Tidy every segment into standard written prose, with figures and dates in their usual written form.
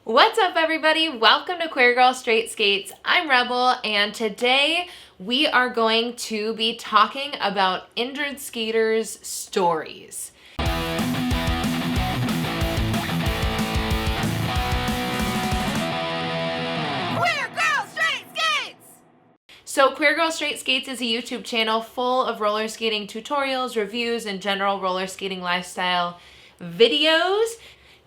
What's up, everybody? Welcome to Queer Girl Straight Skates. I'm Rebel, and today we are going to be talking about injured skaters' stories. So Queer Girl Straight Skates is a YouTube channel full of roller skating tutorials, reviews, and general roller skating lifestyle videos.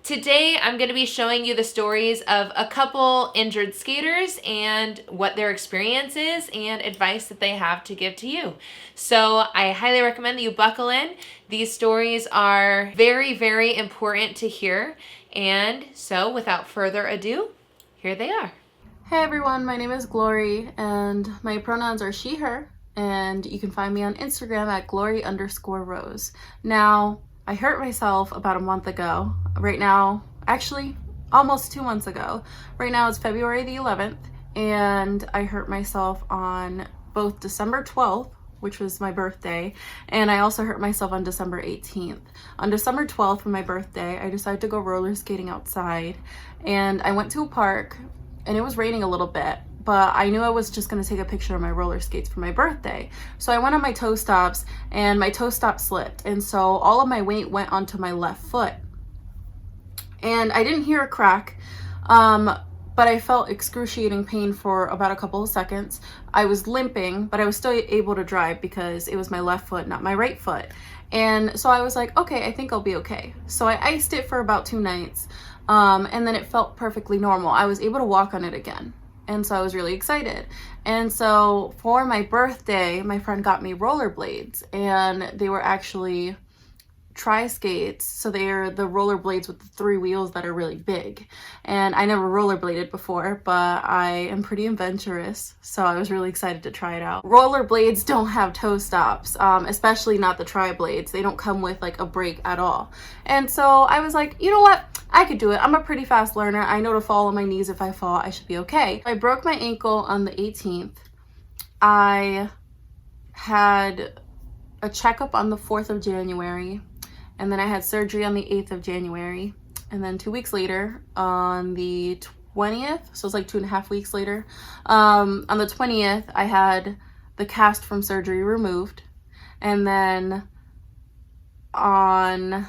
Today I'm going to be showing you the stories of a couple injured skaters and what their experience is and advice that they have to give to you. So I highly recommend that you buckle in. These stories are very, very important to hear. And so without further ado, here they are. Hey everyone, my name is Glory and my pronouns are she, her, and you can find me on Instagram at glory_rose. Now, I hurt myself about a month ago. Right now, actually almost 2 months ago. Right now it's February the 11th and I hurt myself on both December 12th, which was my birthday, and I also hurt myself on December 18th. On December 12th, for my birthday, I decided to go roller skating outside, and I went to a park, and it was raining a little bit, but I knew I was just gonna take a picture of my roller skates for my birthday. So I went on my toe stops, and my toe stop slipped, and so all of my weight went onto my left foot. And I didn't hear a crack, but I felt excruciating pain for about a couple of seconds. I was limping, but I was still able to drive because it was my left foot, not my right foot. And so I was like, okay, I think I'll be okay. So I iced it for about 2 nights, and then it felt perfectly normal. I was able to walk on it again. And so I was really excited. And so for my birthday, my friend got me rollerblades, and they were actually tri-skates, so they're the rollerblades with the 3 wheels that are really big. And I never rollerbladed before, but I am pretty adventurous, so I was really excited to try it out. Rollerblades don't have toe stops, especially not the tri-blades. They don't come with like a brake at all. And so I was like, you know what? I could do it. I'm a pretty fast learner. I know to fall on my knees. If I fall, I should be okay. I broke my ankle on the 18th. I had a checkup on the 4th of January. And then I had surgery on the 8th of January. And then 2 weeks later, on the 20th, so it's like 2.5 weeks later, on the 20th, I had the cast from surgery removed. And then on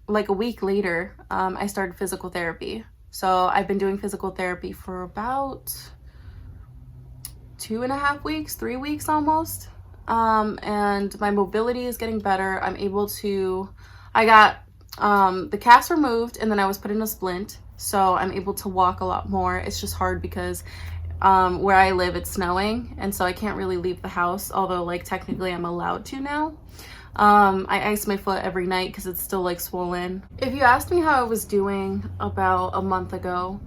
like a week later, I started physical therapy. So I've been doing physical therapy for about 2.5 weeks, 3 weeks almost. And my mobility is getting better. I got the cast removed, and then I was put in a splint, so I'm able to walk a lot more. It's just hard because where I live, it's snowing, and so I can't really leave the house, although like technically I'm allowed to now. I ice my foot every night because it's still like swollen. If you asked me how I was doing about a month ago,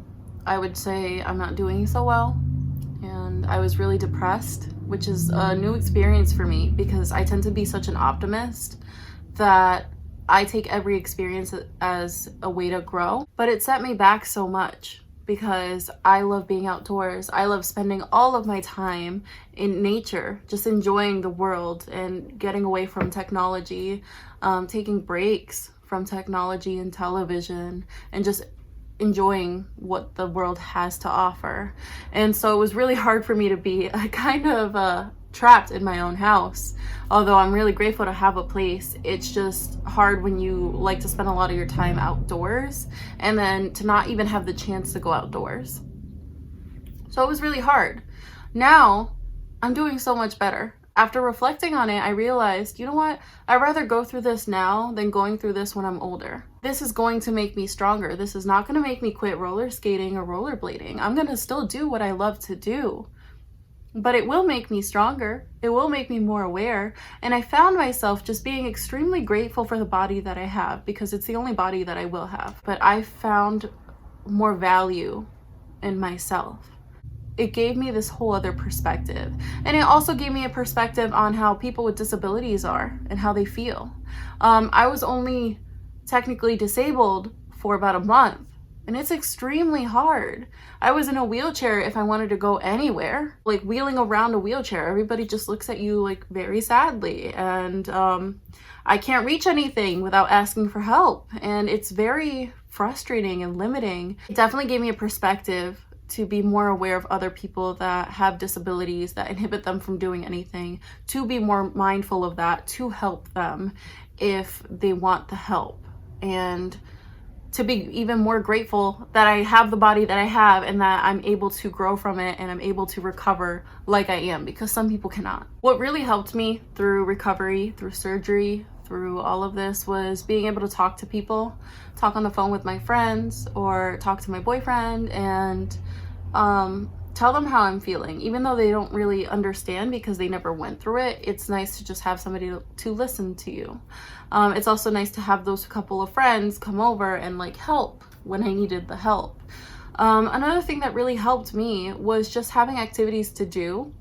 I would say I'm not doing so well, and I was really depressed, which is a new experience for me because I tend to be such an optimist that I take every experience as a way to grow. But it set me back so much because I love being outdoors. I love spending all of my time in nature, just enjoying the world and getting away from technology, taking breaks from technology and television, and just enjoying what the world has to offer. And so it was really hard for me to be kind of trapped in my own house. Although I'm really grateful to have a place, it's just hard when you like to spend a lot of your time outdoors and then to not even have the chance to go outdoors. So it was really hard. Now I'm doing so much better. After reflecting on it, I realized, you know what? I'd rather go through this now than going through this when I'm older. This is going to make me stronger. This is not going to make me quit roller skating or rollerblading. I'm going to still do what I love to do. But it will make me stronger. It will make me more aware. And I found myself just being extremely grateful for the body that I have because it's the only body that I will have. But I found more value in myself. It gave me this whole other perspective. And it also gave me a perspective on how people with disabilities are and how they feel. I was only technically disabled for about a month, And it's extremely hard. I was in a wheelchair if I wanted to go anywhere. Like wheeling around a wheelchair, everybody just looks at you like very sadly. And I can't reach anything without asking for help. And it's very frustrating and limiting. It definitely gave me a perspective to be more aware of other people that have disabilities that inhibit them from doing anything, to be more mindful of that, to help them if they want the help. And to be even more grateful that I have the body that I have and that I'm able to grow from it and I'm able to recover like I am, because some people cannot. What really helped me through recovery, through surgery, through all of this was being able to talk to people, talk on the phone with my friends or talk to my boyfriend and tell them how I'm feeling. Even though they don't really understand because they never went through it, it's nice to just have somebody to listen to you. It's also nice to have those couple of friends come over and like help when I needed the help. Another thing that really helped me was just having activities to do.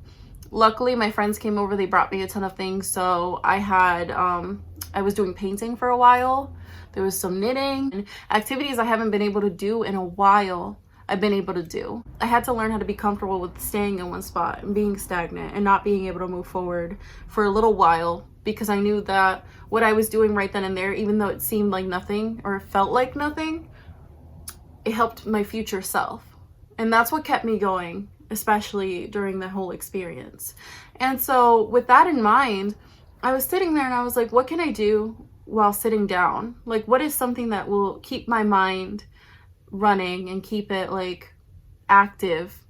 Luckily, my friends came over, they brought me a ton of things. So I had, I was doing painting for a while. There was some knitting and activities I haven't been able to do in a while. I've been able to do. I had to learn how to be comfortable with staying in one spot and being stagnant and not being able to move forward for a little while, because I knew that what I was doing right then and there, even though it seemed like nothing or felt like nothing, it helped my future self. And that's what kept me going, especially during the whole experience. And so with that in mind, I was sitting there and I was like, what can I do while sitting down? Like, what is something that will keep my mind running and keep it like active,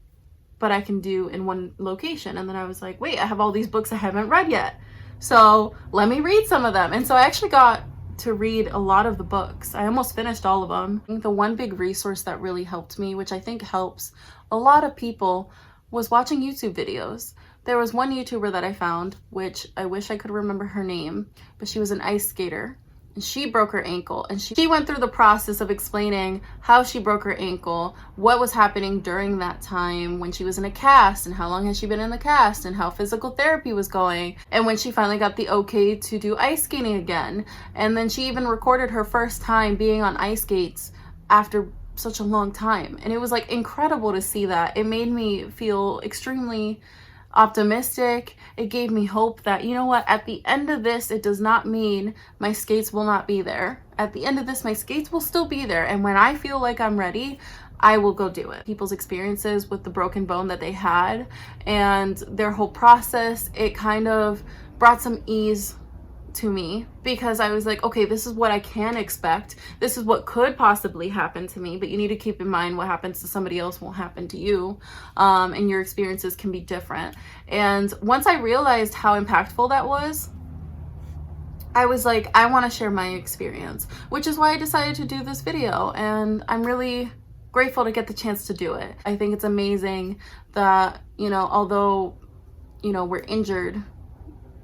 but I can do in one location? And then I was like, wait, I have all these books I haven't read yet, so let me read some of them. And so I actually got to read a lot of the books. I almost finished all of them. I think the one big resource that really helped me, which I think helps a lot of people, was watching YouTube videos. There was one YouTuber that I found, which I wish I could remember her name, but she was an ice skater. She broke her ankle, and she went through the process of explaining how she broke her ankle, what was happening during that time when she was in a cast, and how long has she been in the cast, and how physical therapy was going, and when she finally got the okay to do ice skating again. And then she even recorded her first time being on ice skates after such a long time, and it was like incredible to see that. It made me feel extremely optimistic. It gave me hope that, you know what, at the end of this, it does not mean my skates will not be there. At the end of this, my skates will still be there, and when I feel like I'm ready, I will go do it. People's experiences with the broken bone that they had and their whole process, it kind of brought some ease to me, because I was like, okay, this is what I can expect. This is what could possibly happen to me, but you need to keep in mind what happens to somebody else won't happen to you, and your experiences can be different. And once I realized how impactful that was, I was like, I want to share my experience, which is why I decided to do this video, and I'm really grateful to get the chance to do it. I think it's amazing that, you know, although, you know, we're injured,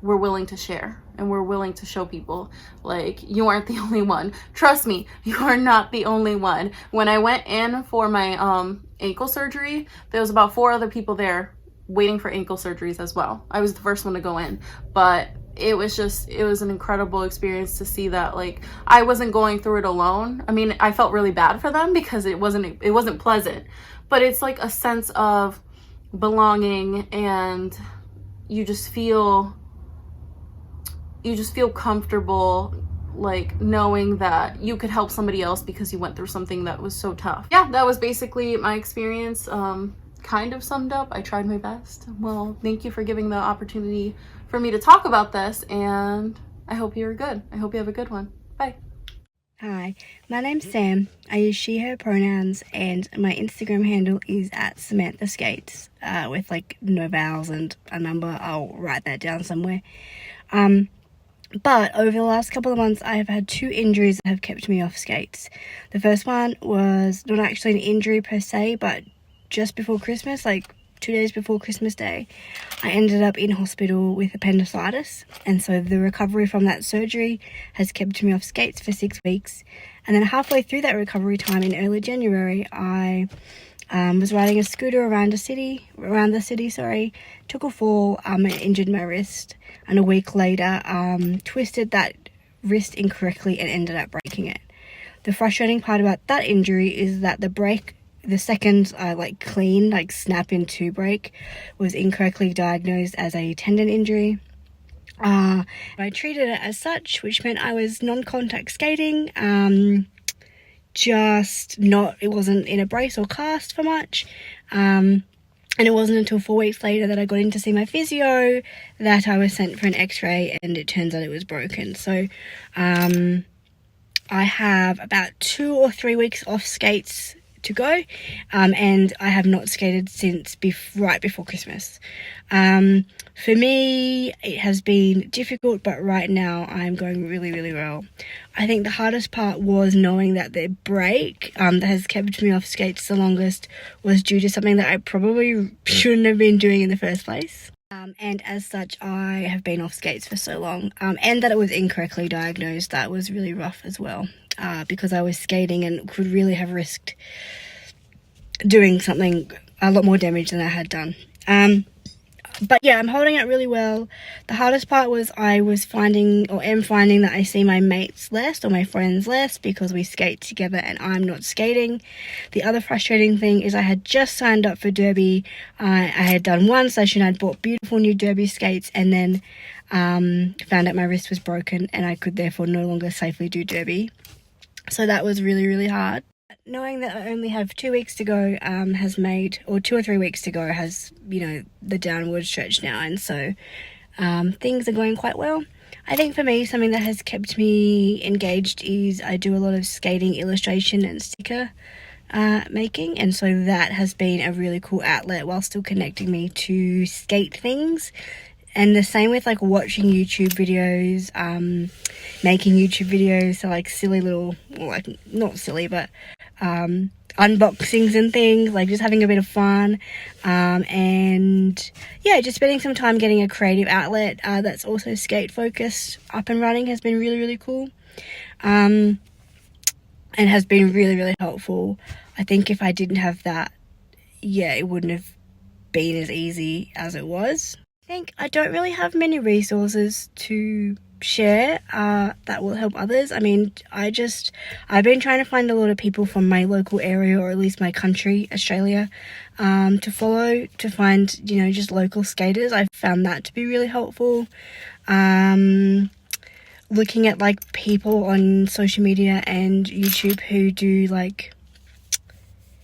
we're willing to share and we're willing to show people, like, you aren't the only one. Trust me, you are not the only one. When I went in for my ankle surgery, there was about 4 other people there waiting for ankle surgeries as well. I was the first one to go in, but it was an incredible experience to see that, like, I wasn't going through it alone. I mean, I felt really bad for them because it wasn't pleasant, but it's like a sense of belonging, and you just feel comfortable, like, knowing that you could help somebody else because you went through something that was so tough. Yeah, that was basically my experience, kind of summed up. I tried my best. Well, thank you for giving the opportunity for me to talk about this, and I hope you're good. I hope you have a good one. Bye. Hi, my name's Sam. I use she, her pronouns, and my Instagram handle is @SamanthaSkates, with like no vowels and a number. I'll write that down somewhere. But over the last couple of months, I have had 2 injuries that have kept me off skates. The first one was not actually an injury per se, but just before Christmas, like 2 days before Christmas Day, I ended up in hospital with appendicitis. And so the recovery from that surgery has kept me off skates for 6 weeks. And then halfway through that recovery time in early January, I was riding a scooter around the city, took a fall, and injured my wrist. And a week later, twisted that wrist incorrectly and ended up breaking it. The frustrating part about that injury is that the second clean, snap into break, was incorrectly diagnosed as a tendon injury. I treated it as such, which meant I was non-contact skating, it wasn't in a brace or cast for much, and it wasn't until 4 weeks later that I got in to see my physio that I was sent for an x-ray, and it turns out it was broken. So I have about 2 or 3 weeks off skates to go, and I have not skated since right before Christmas. For me, it has been difficult, but right now I'm going really, really well. I think the hardest part was knowing that the break that has kept me off skates the longest was due to something that I probably shouldn't have been doing in the first place. And as such, I have been off skates for so long, and that it was incorrectly diagnosed. That was really rough as well, because I was skating and could really have risked doing something a lot more damage than I had done. But yeah, I'm holding it really well. The hardest part was am finding that I see my mates less, or my friends less, because we skate together and I'm not skating. The other frustrating thing is I had just signed up for Derby. I had done one session, I'd bought beautiful new Derby skates, and then found out my wrist was broken and I could therefore no longer safely do Derby. So that was really, really hard. Knowing that I only have 2 weeks to go or 2 or 3 weeks to go has, the downward stretch now, and so things are going quite well. I think for me, something that has kept me engaged is I do a lot of skating illustration and sticker making, and so that has been a really cool outlet while still connecting me to skate things. And the same with watching YouTube videos, making YouTube videos, so silly little, not silly, but unboxings and things, just having a bit of fun, and yeah, just spending some time getting a creative outlet that's also skate focused up and running has been really, really cool, and has been really, really helpful. I think if I didn't have that, it wouldn't have been as easy as it was. I think I don't really have many resources to share that will help others. I mean, I've been trying to find a lot of people from my local area, or at least my country, Australia, to follow, to find, just local skaters. I've found that to be really helpful. Looking at people on social media and YouTube who do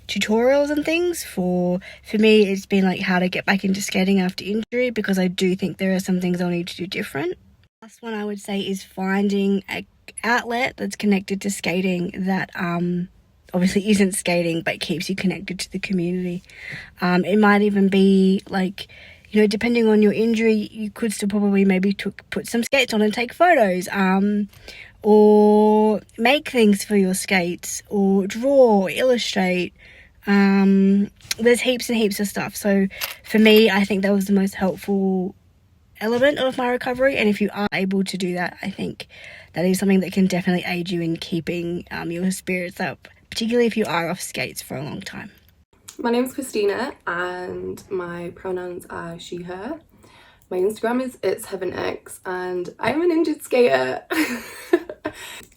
tutorials and things. For me, it's been how to get back into skating after injury, because I do think there are some things I'll need to do different. Last one I would say is finding an outlet that's connected to skating that obviously isn't skating but keeps you connected to the community. It might even be depending on your injury, you could still probably maybe put some skates on and take photos, or make things for your skates, or draw, illustrate. There's heaps and heaps of stuff. So for me, I think that was the most helpful element of my recovery, and if you are able to do that, I think that is something that can definitely aid you in keeping your spirits up, particularly if you are off skates for a long time. My name's Christina and my pronouns are she, her. My Instagram is itsheavenx and I'm an injured skater.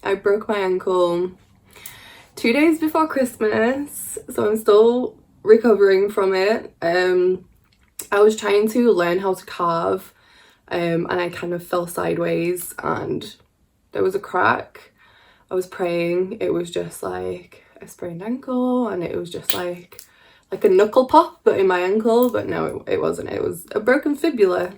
I broke my ankle 2 days before Christmas, so I'm still recovering from it. I was trying to learn how to carve, and I kind of fell sideways and there was a crack. I was praying, it was just a sprained ankle, and it was just like a knuckle pop but in my ankle, but no, it wasn't. It was a broken fibula.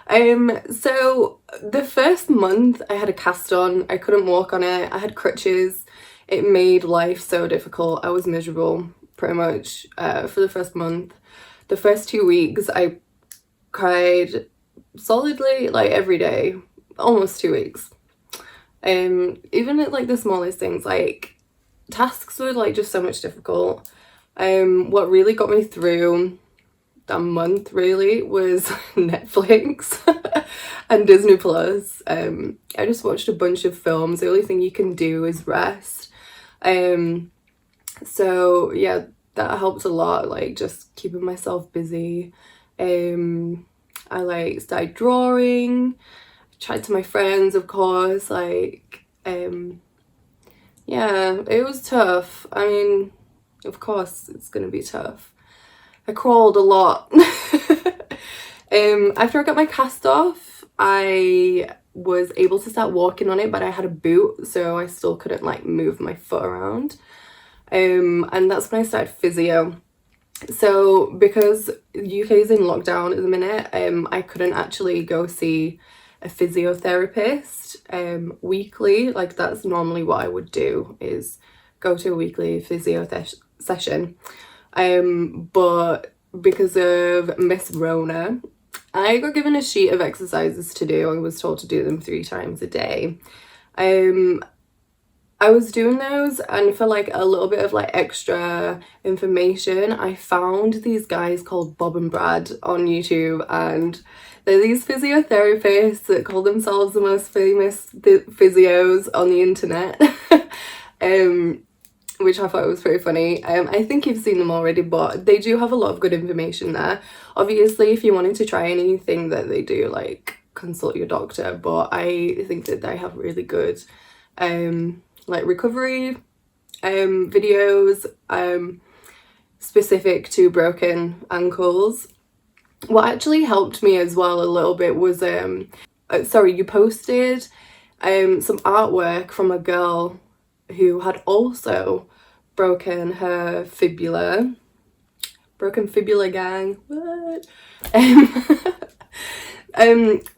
So the first month I had a cast on, I couldn't walk on it, I had crutches. It made life so difficult. I was miserable pretty much for the first month. The first 2 weeks I cried solidly every day, almost 2 weeks. Even at the smallest things, tasks were just so much difficult. What really got me through that month really was Netflix and Disney Plus. I just watched a bunch of films. The only thing you can do is rest. So yeah, that helped a lot, just keeping myself busy. I started drawing, tried to my friends, of course, yeah, it was tough. I mean, of course it's gonna be tough. I crawled a lot. After I got my cast off, I was able to start walking on it, but I had a boot, so I still couldn't like move my foot around. And that's when I started physio. So because UK is in lockdown at the minute, I couldn't actually go see a physiotherapist weekly. Like, that's normally what I would do, is go to a weekly physio session. But because of Miss Rona, I got given a sheet of exercises to do. I was told to do them 3 times a day. I was doing those, and for like a little bit of like extra information, I found these guys called Bob and Brad on YouTube, and they're these physiotherapists that call themselves the most famous physios on the internet. Which I thought was pretty funny. I think you've seen them already, but they do have a lot of good information there. Obviously, if you wanted to try anything that they do, like, consult your doctor, but I think that they have really good like recovery videos specific to broken ankles. What actually helped me as well a little bit was you posted some artwork from a girl who had also broken her fibula. Broken fibula, gang. What? And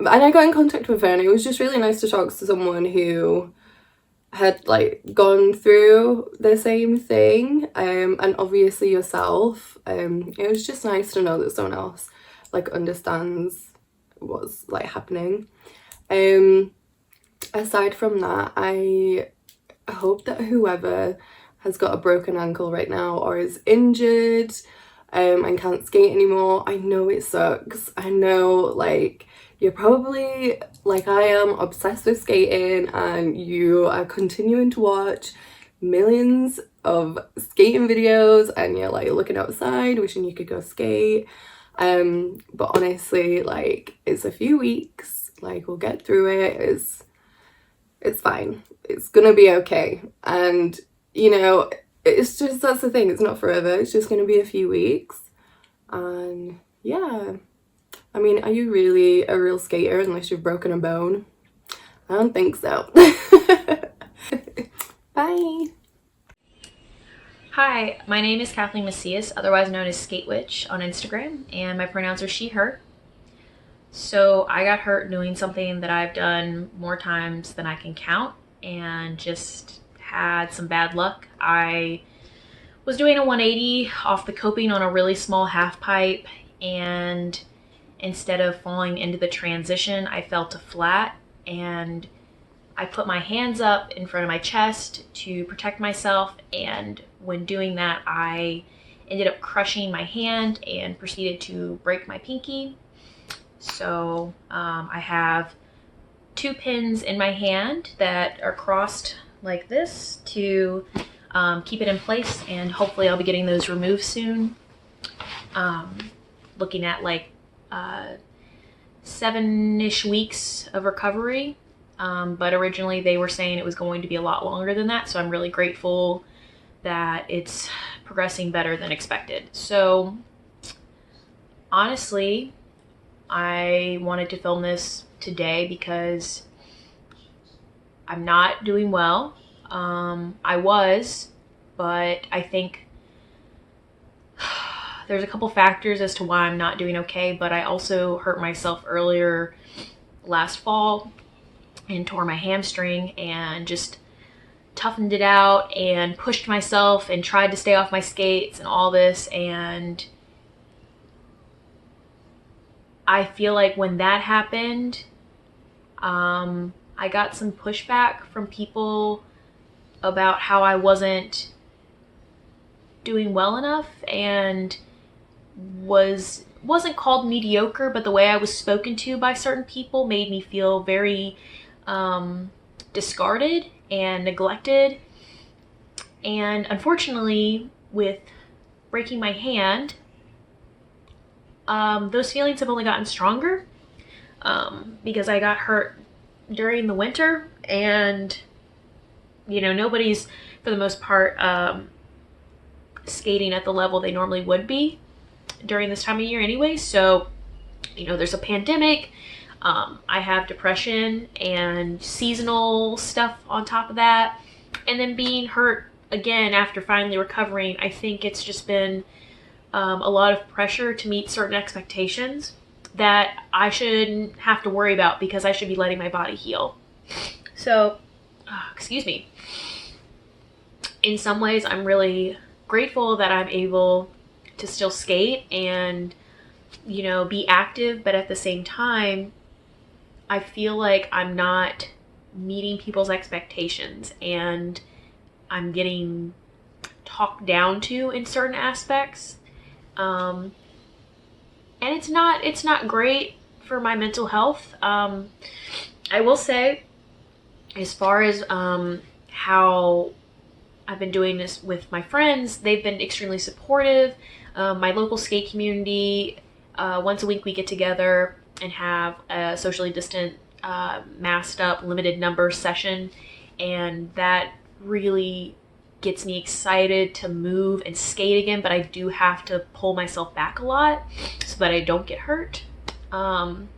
I got in contact with her, and it was just really nice to talk to someone who had like gone through the same thing, and obviously yourself. It was just nice to know that someone else like understands what's like happening. Aside from that, I hope that whoever has got a broken ankle right now or is injured and can't skate anymore, I know it sucks. I know, like, you're probably, like I am, obsessed with skating, and you are continuing to watch millions of skating videos, and you're like looking outside wishing you could go skate. But honestly, like, it's a few weeks, like, we'll get through it. It's fine. It's gonna be okay. And, you know, it's just, that's the thing, it's not forever. It's just gonna be a few weeks. And yeah, I mean, are you really a real skater unless you've broken a bone? I don't think so. Bye. Hi, my name is Kathleen Macias, otherwise known as Skate Witch on Instagram, and my pronouns are she, her. So I got hurt doing something that I've done more times than I can count, and just had some bad luck. I was doing a 180 off the coping on a really small half pipe, and instead of falling into the transition, I fell to flat, and I put my hands up in front of my chest to protect myself, and when doing that, I ended up crushing my hand and proceeded to break my pinky. So I have 2 pins in my hand that are crossed like this to keep it in place, and hopefully I'll be getting those removed soon. Looking at like 7-ish weeks of recovery, but originally they were saying it was going to be a lot longer than that, so I'm really grateful that it's progressing better than expected. So honestly, I wanted to film this today because I'm not doing well. I was, but I think there's a couple factors as to why I'm not doing okay, but I also hurt myself earlier last fall and tore my hamstring, and just toughened it out and pushed myself and tried to stay off my skates and all this, and I feel like when that happened, I got some pushback from people about how I wasn't doing well enough, and wasn't called mediocre, but the way I was spoken to by certain people made me feel very discarded and neglected. And unfortunately, with breaking my hand, those feelings have only gotten stronger, because I got hurt during the winter, and you know, nobody's for the most part skating at the level they normally would be during this time of year anyway. So, you know, there's a pandemic. I have depression and seasonal stuff on top of that. And then being hurt again after finally recovering, I think it's just been a lot of pressure to meet certain expectations that I shouldn't have to worry about because I should be letting my body heal. So, excuse me. In some ways, I'm really grateful that I'm able to still skate and, you know, be active, but at the same time, I feel like I'm not meeting people's expectations and I'm getting talked down to in certain aspects. And it's not great for my mental health. I will say, as far as how I've been doing this with my friends, they've been extremely supportive. My local skate community, once a week we get together and have a socially distant, masked up, limited number session, and that really gets me excited to move and skate again, but I do have to pull myself back a lot so that I don't get hurt. And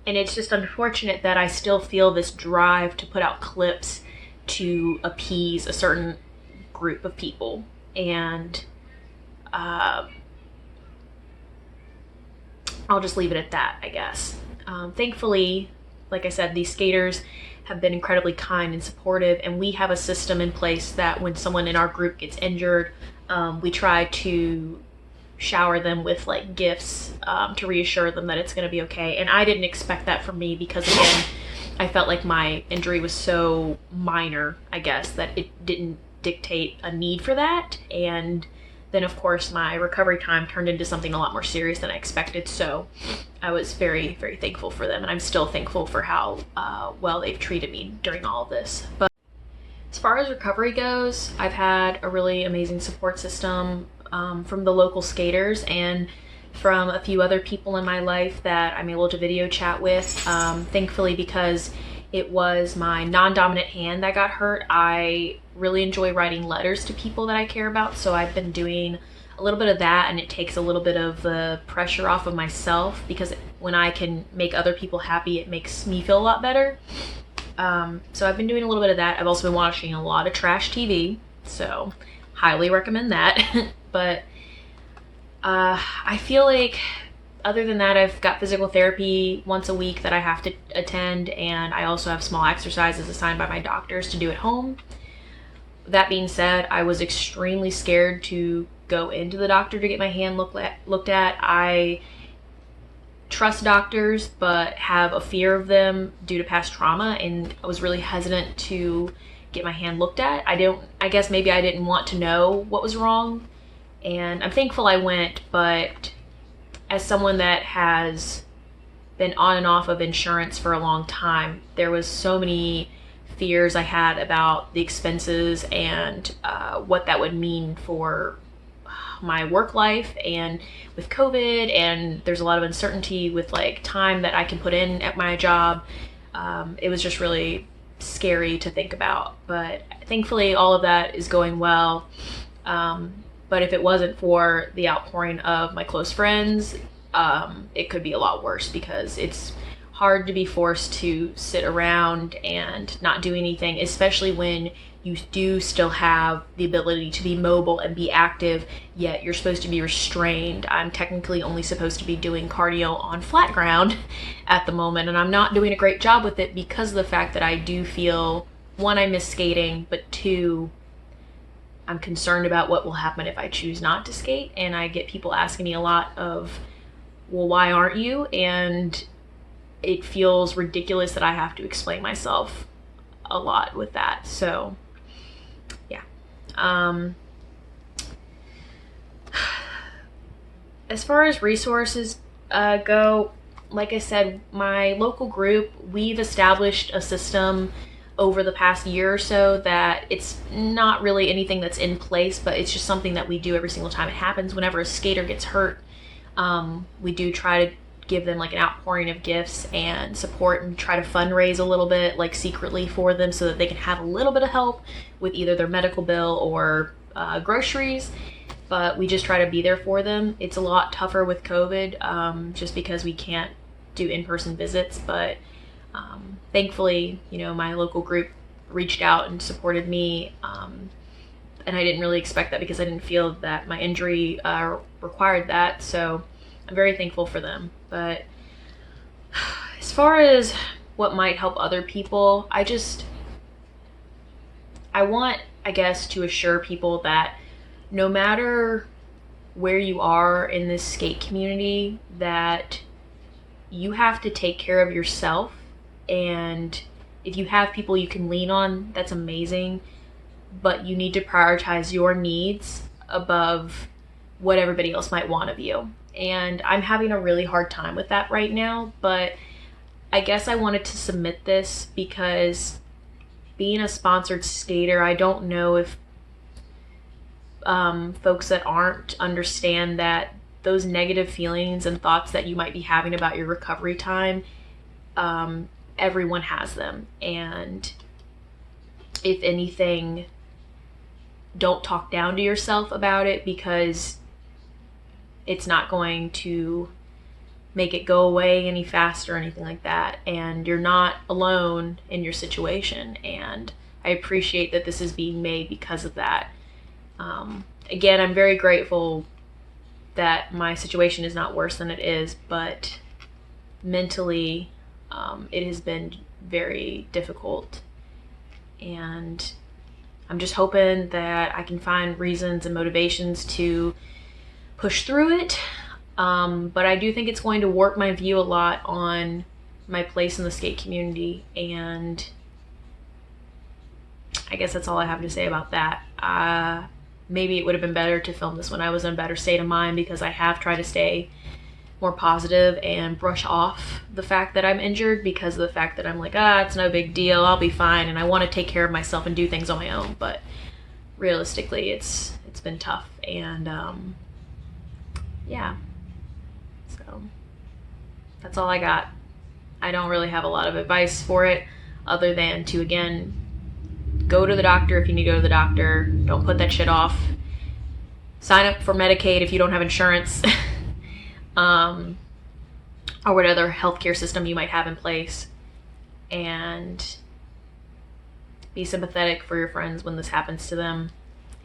it's just unfortunate that I still feel this drive to put out clips to appease a certain group of people. And I'll just leave it at that, I guess. Thankfully, like I said, these skaters have been incredibly kind and supportive, and we have a system in place that when someone in our group gets injured, we try to shower them with like gifts to reassure them that it's going to be okay. And I didn't expect that from me because, again, I felt like my injury was so minor, I guess, that it didn't dictate a need for that. And then, of course, my recovery time turned into something a lot more serious than I expected. So I was very, very thankful for them. And I'm still thankful for how well they've treated me during all of this. But as far as recovery goes, I've had a really amazing support system from the local skaters and from a few other people in my life that I'm able to video chat with. Thankfully, because it was my non-dominant hand that got hurt, I really enjoy writing letters to people that I care about. So I've been doing a little bit of that, and it takes a little bit of the pressure off of myself, because when I can make other people happy, it makes me feel a lot better. So I've been doing a little bit of that. I've also been watching a lot of trash TV, so highly recommend that. But I feel like other than that, I've got physical therapy once a week that I have to attend, and I also have small exercises assigned by my doctors to do at home. That being said, I was extremely scared to go into the doctor to get my hand looked at. I trust doctors, but have a fear of them due to past trauma, and I was really hesitant to get my hand looked at. I guess maybe I didn't want to know what was wrong, and I'm thankful I went, but as someone that has been on and off of insurance for a long time, there was so many fears I had about the expenses and what that would mean for my work life, and with COVID, and there's a lot of uncertainty with like time that I can put in at my job. It was just really scary to think about, but thankfully all of that is going well. But if it wasn't for the outpouring of my close friends, it could be a lot worse, because it's hard to be forced to sit around and not do anything, especially when you do still have the ability to be mobile and be active, yet you're supposed to be restrained. I'm technically only supposed to be doing cardio on flat ground at the moment, and I'm not doing a great job with it because of the fact that I do feel, one, I miss skating, but two, I'm concerned about what will happen if I choose not to skate. And I get people asking me a lot of, well, why aren't you? And it feels ridiculous that I have to explain myself a lot with that. So yeah. As far as resources go, like I said, my local group, we've established a system over the past year or so that it's not really anything that's in place, but it's just something that we do every single time it happens. Whenever a skater gets hurt, we do try to give them like an outpouring of gifts and support and try to fundraise a little bit, like secretly for them, so that they can have a little bit of help with either their medical bill or groceries. But we just try to be there for them. It's a lot tougher with COVID, just because we can't do in-person visits, but thankfully, you know, my local group reached out and supported me, and I didn't really expect that because I didn't feel that my injury required that, so I'm very thankful for them. But as far as what might help other people, I want, I guess, to assure people that no matter where you are in this skate community, that you have to take care of yourself. And if you have people you can lean on, that's amazing, but you need to prioritize your needs above what everybody else might want of you. And I'm having a really hard time with that right now, but I guess I wanted to submit this because being a sponsored skater, I don't know if folks that aren't understand that those negative feelings and thoughts that you might be having about your recovery time, everyone has them. And if anything, don't talk down to yourself about it, because it's not going to make it go away any faster or anything like that. And you're not alone in your situation. And I appreciate that this is being made because of that. Again, I'm very grateful that my situation is not worse than it is, but mentally, it has been very difficult. And I'm just hoping that I can find reasons and motivations to push through it. But I do think it's going to warp my view a lot on my place in the skate community. And I guess that's all I have to say about that. Maybe it would have been better to film this when I was in a better state of mind, because I have tried to stay more positive and brush off the fact that I'm injured, because of the fact that I'm like, it's no big deal, I'll be fine, and I want to take care of myself and do things on my own. But realistically, it's been tough. And yeah, so that's all I got. I don't really have a lot of advice for it, other than to, again, go to the doctor if you need to go to the doctor. Don't put that shit off. Sign up for Medicaid if you don't have insurance. Or what other healthcare system you might have in place. And be sympathetic for your friends when this happens to them.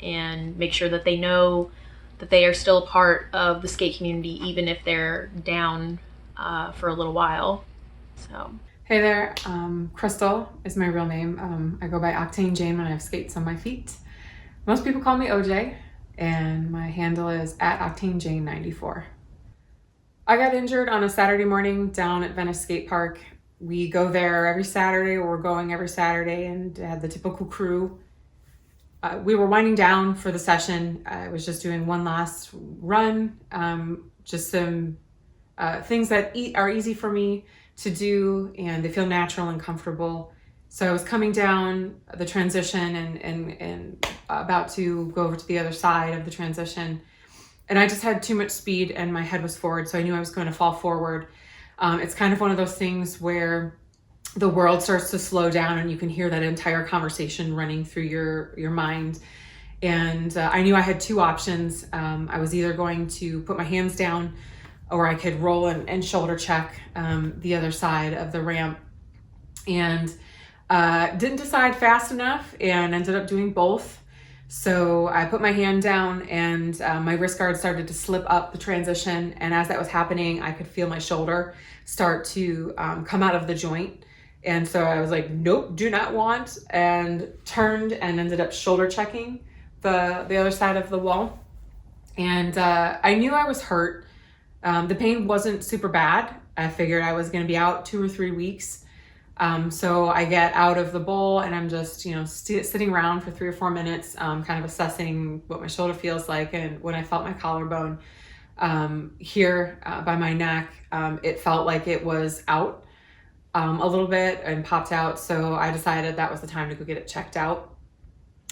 And make sure that they know that they are still a part of the skate community, even if they're down for a little while. So... Hey there, Crystal is my real name. I go by Octane Jane when I have skates on my feet. Most people call me OJ, and my handle is @OctaneJane94. I got injured on a Saturday morning down at Venice Skate Park. We go there every Saturday, or we're going every Saturday, and had the typical crew. We were winding down for the session. I was just doing one last run, just some things that are easy for me to do, and they feel natural and comfortable. So I was coming down the transition and about to go over to the other side of the transition, and I just had too much speed and my head was forward, so I knew I was going to fall forward. It's kind of one of those things where the world starts to slow down and you can hear that entire conversation running through your mind. And I knew I had two options. I was either going to put my hands down, or I could roll and shoulder check the other side of the ramp. And didn't decide fast enough and ended up doing both. So I put my hand down, and my wrist guard started to slip up the transition. And as that was happening, I could feel my shoulder start to come out of the joint. And so I was like, nope, do not want, and turned and ended up shoulder checking the other side of the wall. And I knew I was hurt. The pain wasn't super bad. I figured I was going to be out 2 or 3 weeks. So I get out of the bowl, and I'm just, sitting around for 3 or 4 minutes, kind of assessing what my shoulder feels like. And when I felt my collarbone here by my neck, it felt like it was out a little bit and popped out. So I decided that was the time to go get it checked out.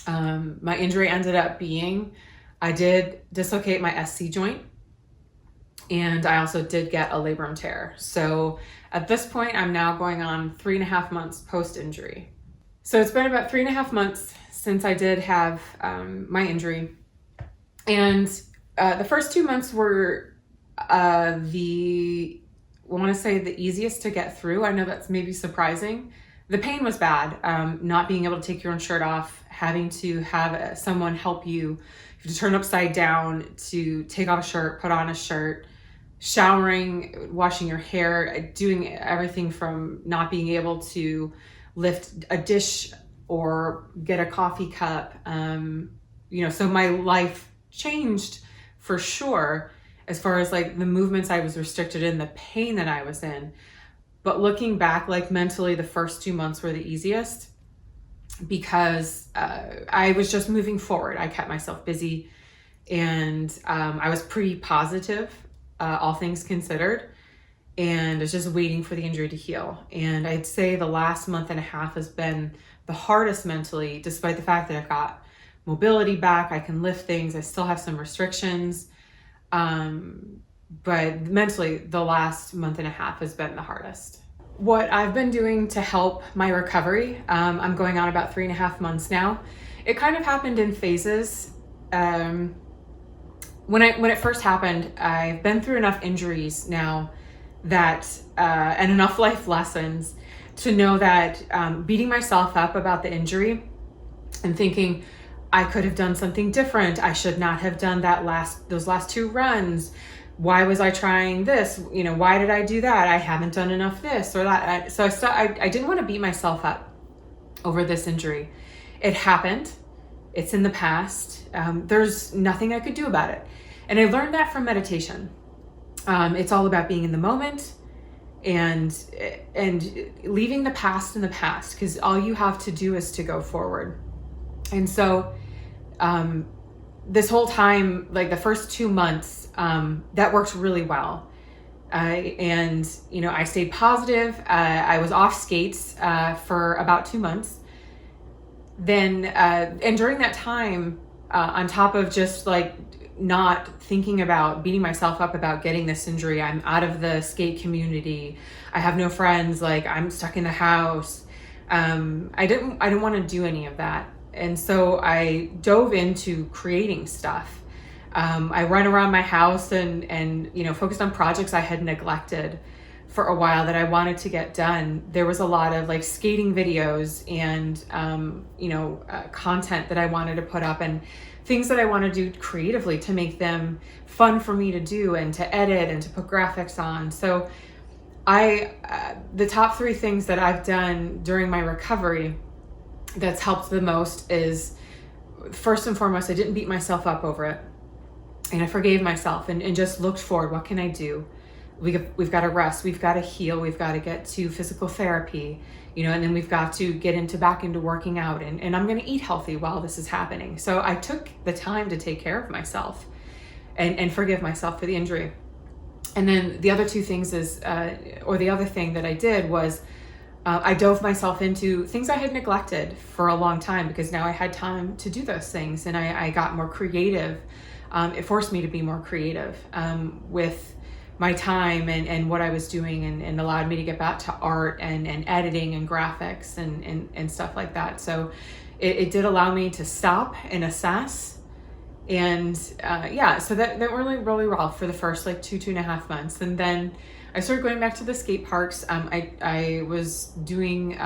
My injury ended up being, I did dislocate my SC joint. And I also did get a labrum tear. So at this point, I'm now going on 3.5 months post-injury. So it's been about 3.5 months since I did have my injury. And the first 2 months were the easiest to get through. I know that's maybe surprising. The pain was bad. Not being able to take your own shirt off, having to have someone help you to turn upside down, to take off a shirt, put on a shirt, showering, washing your hair, doing everything from not being able to lift a dish or get a coffee cup. So my life changed for sure as far as like the movements I was restricted in, the pain that I was in. But looking back, like mentally, the first 2 months were the easiest because I was just moving forward. I kept myself busy, and I was pretty positive, all things considered, and I was just waiting for the injury to heal. And I'd say the last month and a half has been the hardest mentally, despite the fact that I've got mobility back, I can lift things, I still have some restrictions. But mentally, the last month and a half has been the hardest. What I've been doing to help my recovery, I'm going on about 3.5 months now. It kind of happened in phases. When it first happened, I've been through enough injuries now that, and enough life lessons to know that beating myself up about the injury and thinking I could have done something different, I should not have done those last 2 runs. Why was I trying this? Why did I do that? I haven't done enough this or that. So I didn't want to beat myself up over this injury. It happened. It's in the past. There's nothing I could do about it. And I learned that from meditation. It's all about being in the moment and leaving the past in the past, because all you have to do is to go forward. And so this whole time, like the first 2 months, that worked really well. I stayed positive. I was off skates for about 2 months. Then, and during that time, on top of just like not thinking about beating myself up about getting this injury, I'm out of the skate community. I have no friends. Like, I'm stuck in the house. I didn't want to do any of that. And so I dove into creating stuff. I run around my house and focused on projects I had neglected for a while that I wanted to get done. There was a lot of like skating videos and content that I wanted to put up, and things that I want to do creatively to make them fun for me to do and to edit and to put graphics on. So the top 3 things that I've done during my recovery that's helped the most is, first and foremost, I didn't beat myself up over it. And I forgave myself and just looked forward. What can I do? We've got to rest. We've got to heal. We've got to get to physical therapy, and then we've got to get back into working out. And I'm going to eat healthy while this is happening. So I took the time to take care of myself and forgive myself for the injury. And then the other 2 things the other thing that I did was I dove myself into things I had neglected for a long time, because now I had time to do those things, and I got more creative. It forced me to be more creative with my time and what I was doing, and allowed me to get back to art and editing and graphics and stuff like that. So it did allow me to stop and assess. And so that really, really well for the first like 2.5 months. And then I started going back to the skate parks. I was doing,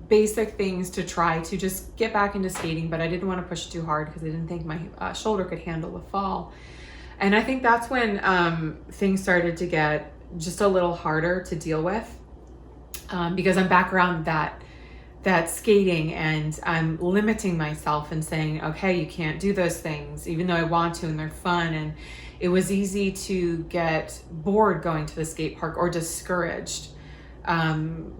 basic things to try to just get back into skating, but I didn't want to push too hard because I didn't think my shoulder could handle the fall. And I think that's when things started to get just a little harder to deal with, because I'm back around that skating, and I'm limiting myself and saying, okay, you can't do those things, even though I want to and they're fun. And it was easy to get bored going to the skate park or discouraged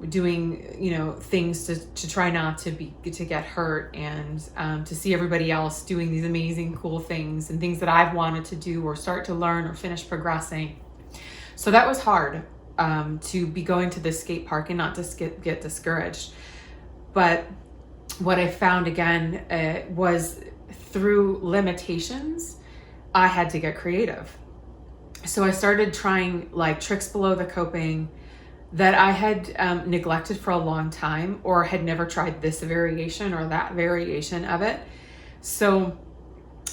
doing things to try not to get hurt, and to see everybody else doing these amazing cool things and things that I've wanted to do or start to learn or finish progressing. So that was hard, to be going to the skate park and not just get discouraged. But what I found again was through limitations, I had to get creative. So I started trying like tricks below the coping that I had neglected for a long time, or had never tried this variation or that variation of it. So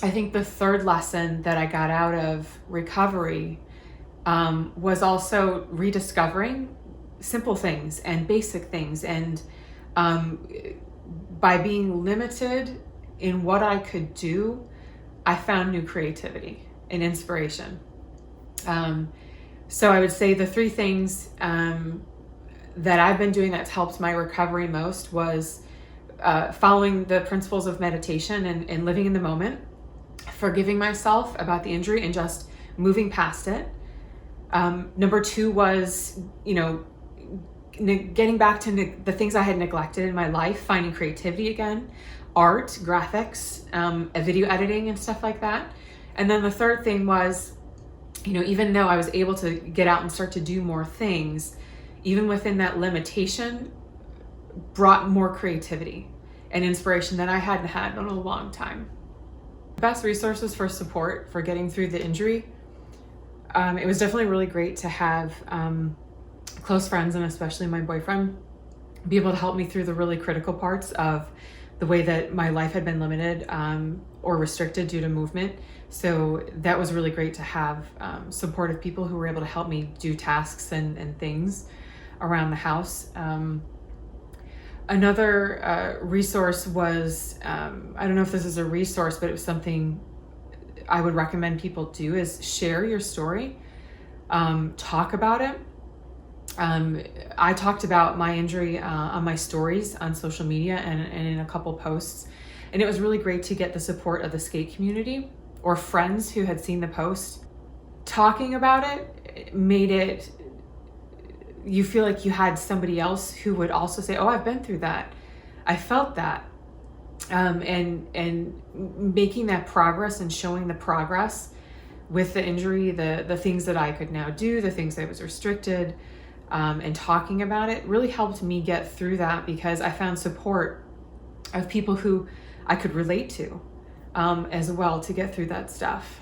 I think the third lesson that I got out of recovery was also rediscovering simple things and basic things. And by being limited in what I could do, I found new creativity and inspiration. So I would say the three things that I've been doing that's helped my recovery most was following the principles of meditation and living in the moment, forgiving myself about the injury and just moving past it. Number two was, getting back to the things I had neglected in my life, finding creativity again, art, graphics, video editing and stuff like that. And then the third thing was, even though I was able to get out and start to do more things, even within that limitation brought more creativity and inspiration that I hadn't had in a long time. The best resources for support for getting through the injury, it was definitely really great to have close friends, and especially my boyfriend, be able to help me through the really critical parts of the way that my life had been limited or restricted due to movement. So that was really great to have supportive people who were able to help me do tasks and things around the house. Another resource was, I don't know if this is a resource, but it was something I would recommend people do, is share your story, talk about it. I talked about my injury on my stories on social media and in a couple posts, and it was really great to get the support of the skate community or friends who had seen the post. Talking about it made it, you feel like you had somebody else who would also say, oh, I've been through that, I felt that, and making that progress and showing the progress with the injury, the things that I could now do, the things that was restricted, and talking about it really helped me get through that, because I found support of people who I could relate to as well to get through that stuff.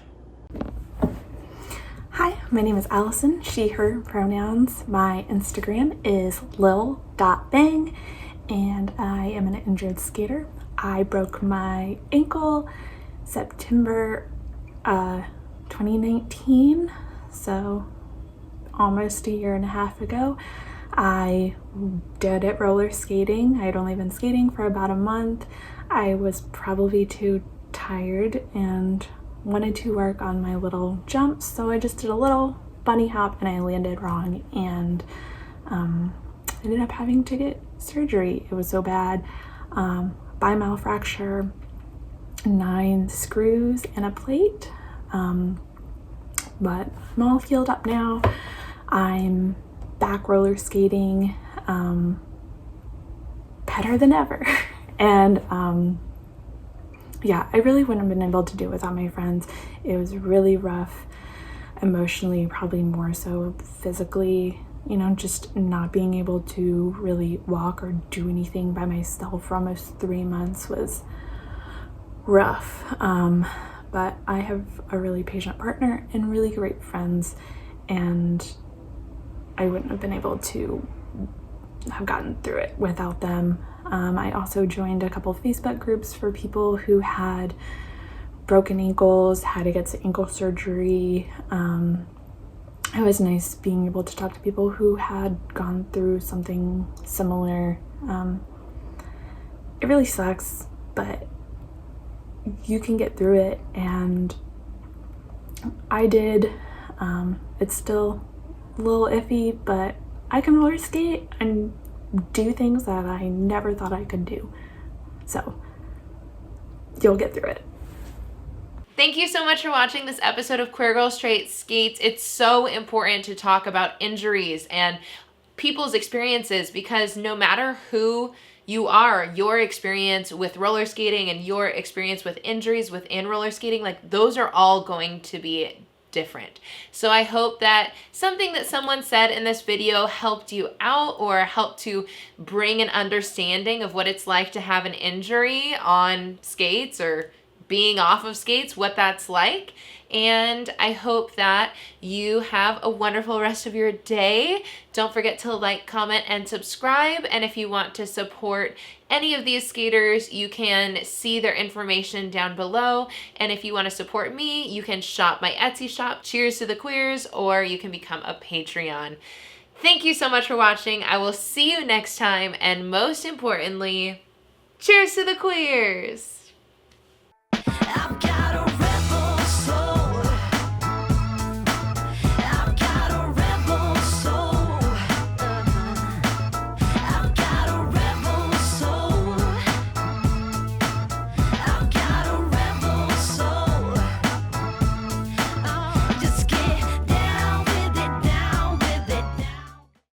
Hi, my name is Allison, she, her pronouns. My Instagram is lil.bang, and I am an injured skater. I broke my ankle September 2019, so almost a year and a half ago. I did it roller skating. I had only been skating for about a month. I was probably too tired and wanted to work on my little jumps, so I just did a little bunny hop and I landed wrong and ended up having to get surgery. It was so bad. Bimel fracture, 9 screws and a plate, but I'm all healed up now. I'm back roller skating, better than ever. And yeah, I really wouldn't have been able to do it without my friends. It was really rough emotionally, probably more so physically, just not being able to really walk or do anything by myself for almost 3 months was rough. But I have a really patient partner and really great friends, and I wouldn't have been able to have gotten through it without them. I also joined a couple of Facebook groups for people who had broken ankles, had to get ankle surgery. It was nice being able to talk to people who had gone through something similar. It really sucks, but you can get through it, and I did. It's still a little iffy, but I can roller skate and do things that I never thought I could do. So you'll get through it. Thank you so much for watching this episode of Queer Girl Straight Skates. It's so important to talk about injuries and people's experiences, because no matter who you are, your experience with roller skating and your experience with injuries within roller skating, like, those are all going to be different. So I hope that something that someone said in this video helped you out, or helped to bring an understanding of what it's like to have an injury on skates or being off of skates, what that's like. And I hope that you have a wonderful rest of your day. Don't forget to like, comment, and subscribe. And if you want to support any of these skaters, you can see their information down below. And if you want to support me, you can shop my Etsy shop, Cheers to the Queers, or you can become a Patreon. Thank you so much for watching. I will see you next time. And most importantly, cheers to the queers!